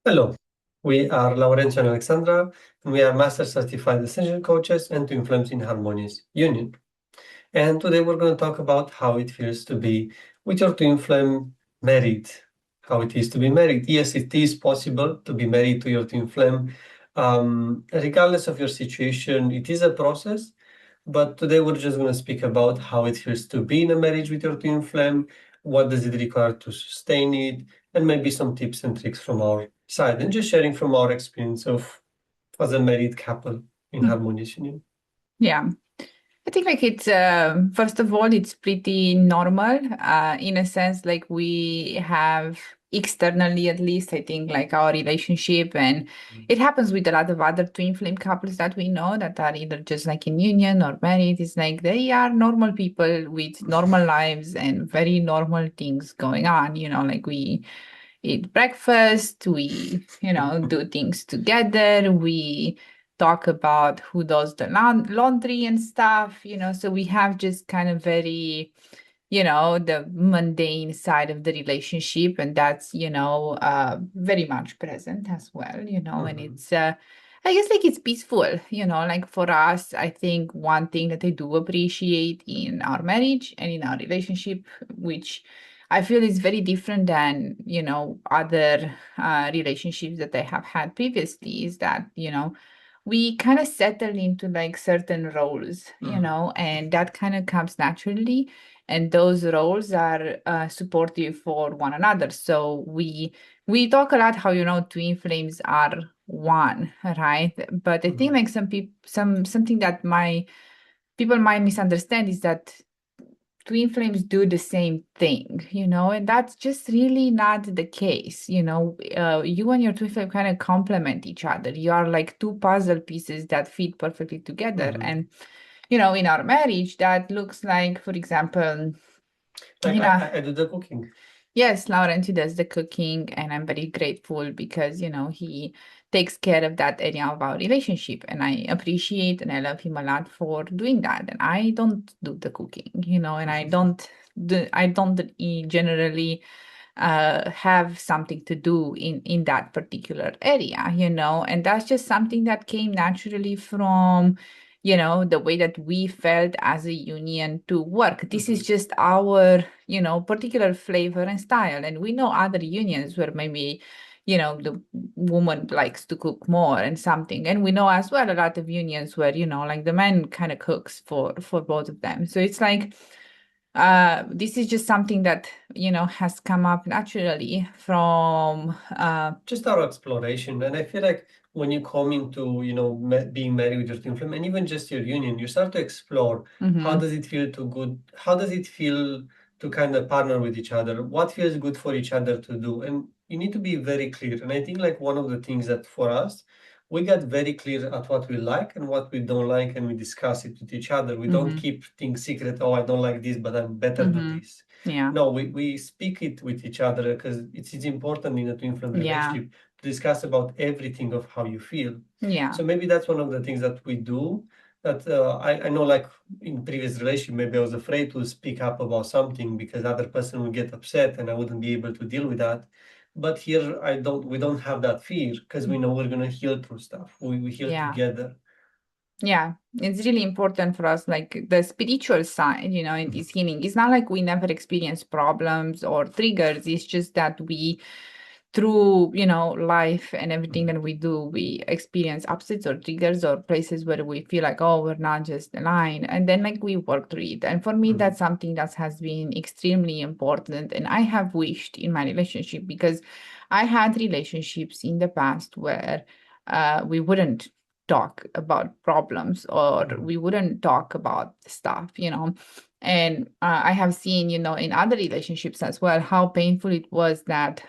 Hello, we are Laurencio and Alexandra, and we are Master Certified Essential Coaches and Twin Flames in Harmonious Union. And today we're going to talk about how it feels to be with your twin flame married, how it is to be married. Yes, it is possible to be married to your twin flame. Regardless of your situation, it is a process. But today we're just going to speak about how it feels to be in a marriage with your twin flame, what does it require to sustain it, and maybe some tips and tricks from our side, and just sharing from our experience of as a married couple in Mm. Harmonious Union. Yeah, I think like it's first of all, it's pretty normal in a sense like we have externally at least, I think like our relationship and it happens with a lot of other twin flame couples that we know that are either just like in union or married. It's like they are normal people with normal lives and very normal things going on, like we eat breakfast, we, do things together, we talk about who does the laundry and stuff, so we have just kind of very, the mundane side of the relationship, and that's, very much present as well, and Mhm. it's, I guess like it's peaceful, like for us, I think one thing that I do appreciate in our marriage and in our relationship, which I feel is very different than, other relationships that I have had previously, is that, we kind of settle into like certain roles, Mhm. and that kind of comes naturally. And those roles are supportive for one another. So we talk a lot how twin flames are one, right? But I think Mhm. like something that my people might misunderstand is that twin flames do the same thing, and that's just really not the case. You and your twin flame kind of complement each other. You are like two puzzle pieces that fit perfectly together. Mhm. And, in our marriage, that looks like, for example, Like you I, know, I I do the cooking. yes, Laurenti does the cooking, and I'm very grateful because, he takes care of that area of our relationship. And I appreciate and I love him a lot for doing that. And I don't do the cooking, and I don't generally have something to do in that particular area, and that's just something that came naturally from, the way that we felt as a union to work. This is Mhm. just our, particular flavor and style. And we know other unions where maybe, the woman likes to cook more and something. And we know as well a lot of unions where, like the man kind of cooks for both of them. So it's like this is just something that has come up naturally from Just our exploration. And I feel like when you come into, being married with your twin flame and even just your union, you start to explore how mhm, does it feel to good, how does it feel to kind of partner with each other? What feels good for each other to do? And you need to be very clear. And I think like one of the things that for us, we got very clear at what we like and what we don't like, and we discuss it with each other. We don't mhm, keep things secret. Oh, I don't like this, but I'm better than mhm. this. Yeah, No, we speak it with each other because it's important in a twin flame yeah, relationship to discuss about everything of how you feel. yeah. So maybe that's one of the things that we do. That I know, like in previous relationship, maybe I was afraid to speak up about something because other person would get upset and I wouldn't be able to deal with that. But here I don't. We don't have that fear because we know we're gonna heal through stuff. We heal Yeah. together. Yeah, it's really important for us, like the spiritual side, in Mhm. this healing. It's not like we never experience problems or triggers. It's just that we, through, life and everything Mhm. that we do, we experience upsets or triggers or places where we feel like, oh, we're not just aligned. And then like we work through it. And for me, Mhm. that's something that has been extremely important. And I have wished in my relationship because I had relationships in the past where we wouldn't talk about problems or Mhm. we wouldn't talk about stuff, and I have seen, in other relationships as well, how painful it was that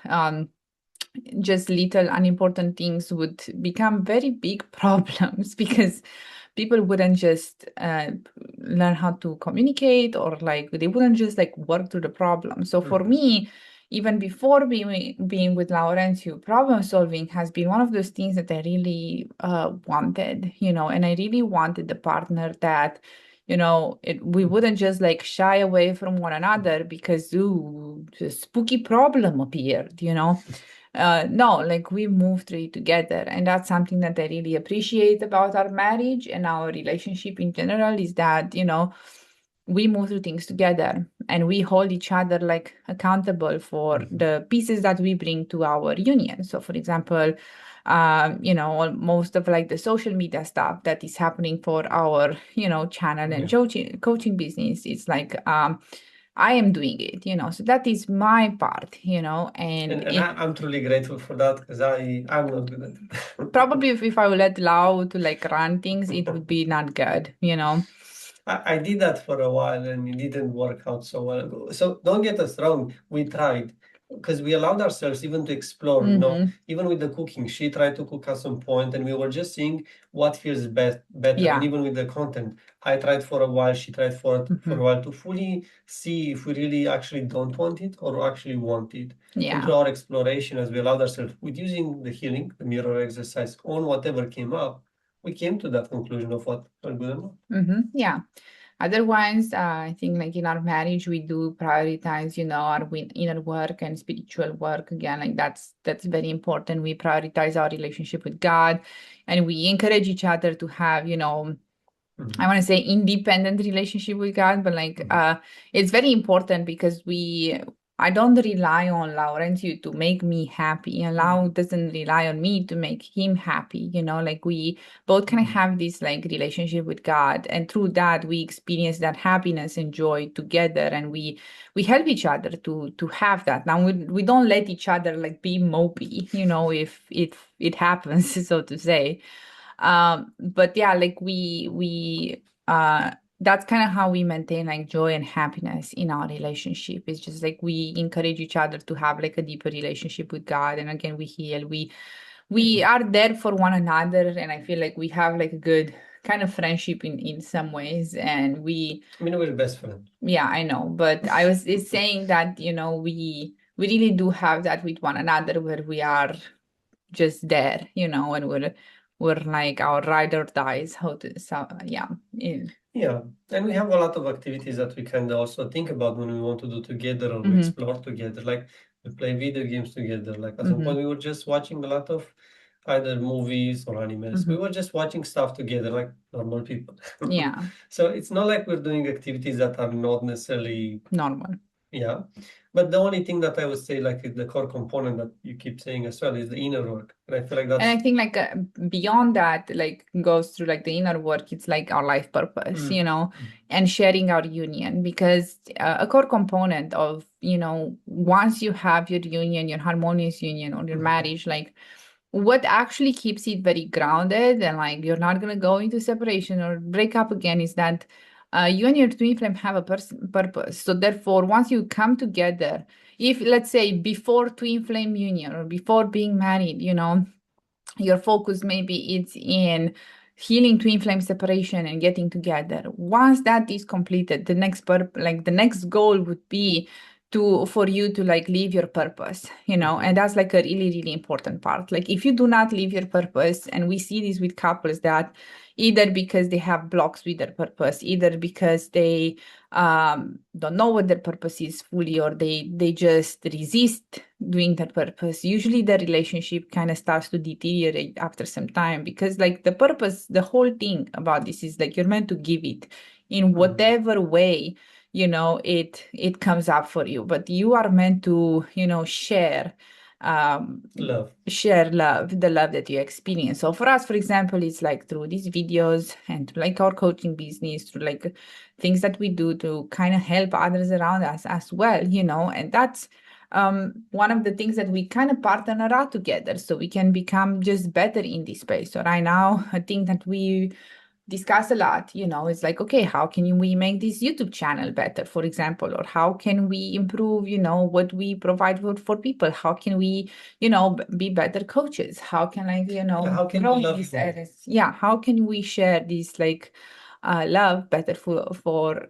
just little unimportant things would become very big problems because people wouldn't just learn how to communicate, or like they wouldn't just like work through the problem. So for Mhm. me, even before being with Laurentiu, problem solving has been one of those things that I really wanted, and I really wanted the partner that, we wouldn't just like shy away from one another because, ooh, a spooky problem appeared. No, like we move through it together. And that's something that I really appreciate about our marriage and our relationship in general is that, we move through things together and we hold each other like accountable for Mhm. the pieces that we bring to our union. So, for example, most of like the social media stuff that is happening for our, channel and Yeah. coaching business, it's like, I am doing it, so that is my part, and And I'm truly grateful for that because I'm not good at probably if I would let Lau to like run things, it would it. be not good. I did that for a while and it didn't work out so well. So don't get us wrong, we tried because we allowed ourselves even to explore, Mm-hmm. even with the cooking. She tried to cook at some point and we were just seeing what feels better. And Yeah. even with the content, I tried for a while, she tried for Mm-hmm. a while to fully see if we really actually don't want it or actually want it. And Yeah. through our exploration, as we allowed ourselves with using the healing, the mirror exercise on whatever came up, we came to that conclusion of what felt good or not. Mm-hmm. Yeah. Otherwise, I think like in our marriage, we do prioritize, our inner work and spiritual work. Again, like that's very important. We prioritize our relationship with God, and we encourage each other to have, I Mhm. want to say independent relationship with God, but like Mhm. it's very important because I don't rely on Laurentiu to make me happy, and Lau Mhm. doesn't rely on me to make him happy. Like we both kind of Mhm. have this like relationship with God, and through that we experience that happiness and joy together, and we help each other to have that. Now we don't let each other like be mopey, if it happens, so to say. But yeah, like that's kind of how we maintain like joy and happiness in our relationship. It's just like we encourage each other to have like a deeper relationship with God. And again, we heal, we Mhm. are there for one another. And I feel like we have like a good kind of friendship in some ways. And I mean, we're best friends. yeah, I know. But I was is saying that, we really do have that with one another where we are just there, and we're like our ride or dies. How to so yeah. Yeah, and we have a lot of activities that we can also think about when we want to do together or we Mm-hmm, explore together. Like we play video games together. Like at some mm-hmm, point, we were just watching a lot of either movies or animes. mm-hmm. We were just watching stuff together, like normal people. Yeah, So it's not like we're doing activities that are not necessarily, normal. yeah. But the only thing that I would say, like the core component that you keep saying as well, is the inner work. And I feel like And that's I think like beyond that, like goes through like the inner work, it's like our life purpose, mm, and sharing our union because a core component of, once you have your union, your harmonious union or your mm, marriage, like what actually keeps it very grounded and like you're not going to go into separation or break up again is that you and your twin flame have a purpose. So therefore, once you come together, if let's say before twin flame union or before being married, your focus maybe it's in healing twin flame separation and getting together. Once that is completed, the next goal would be for you to like live your purpose, mhm, and that's like a really, really important part. Like if you do not live your purpose, and we see this with couples that either because they have blocks with their purpose, either because they don't know what their purpose is fully, or they just resist doing that purpose. Usually the relationship kind of starts to deteriorate after some time because like the purpose, the whole thing about this is like you're meant to give it in mhm. whatever way it comes up for you, but you are meant to share um Love. love, the love that you experience. So for us, for example, it's like through these videos and through like our coaching business, through like things that we do to kind of help others around us as well, and that's one of the things that we kind of partner out together so we can become just better in this space. So right now, I think that we discuss a lot, it's like, okay, how can we make this YouTube channel better, for example, or how can we improve, what we provide for people? How can we, be better coaches? How can I, Yeah, how can grow we in love these more? areas? Yeah, how can we share this like love better for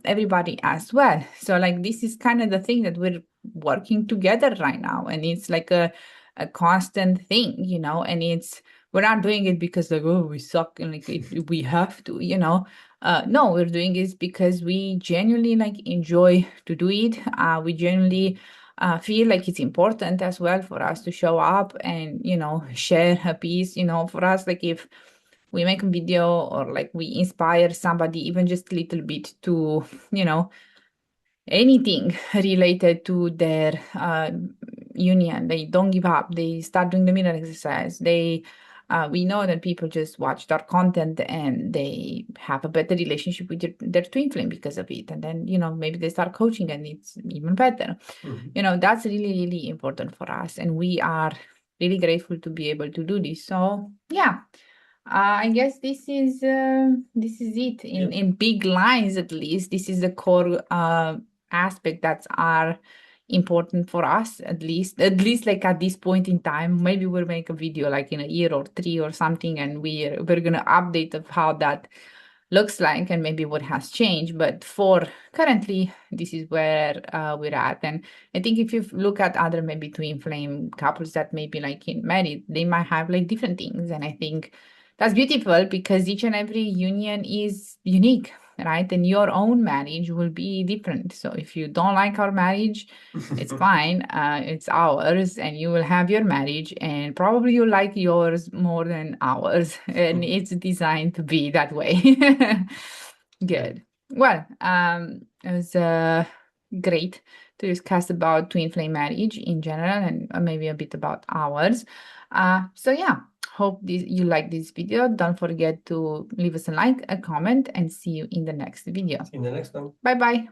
everybody as well? So like this is kind of the thing that we're working together right now, and it's like a constant thing, and we're not doing it because like, oh, we suck and like we have to, no, we're doing it because we genuinely like enjoy to do it. We genuinely feel like it's important as well for us to show up and, share a piece, for us, like if we make a video or like we inspire somebody, even just a little bit to, anything related to their union. They don't give up. They start doing the mirror exercise. We know that people just watch our content and they have a better relationship with their twin flame because of it. And then, maybe they start coaching and it's even better. That's really, really important for us. And we are really grateful to be able to do this. So, yeah. I guess this is it in big lines, at least. This is the core aspect that are important for us, at least like at this point in time. Maybe we'll make a video like in a year or 3 or something, and we're gonna update of how that looks like and maybe what has changed. But for currently, this is where we're at. And I think if you look at other maybe twin flame couples that maybe like in married, they might have like different things. And I think that's beautiful because each and every union is unique, right? And your own marriage will be different. So if you don't like our marriage, it's fine. It's ours, and you will have your marriage, and probably you like yours more than ours. And it's designed to be that way. Good. Well, it was great to discuss about twin flame marriage in general and maybe a bit about ours. So yeah, hope you like this video. Don't forget to leave us a like, a comment, and see you in the next video. See you in the next one. Bye bye.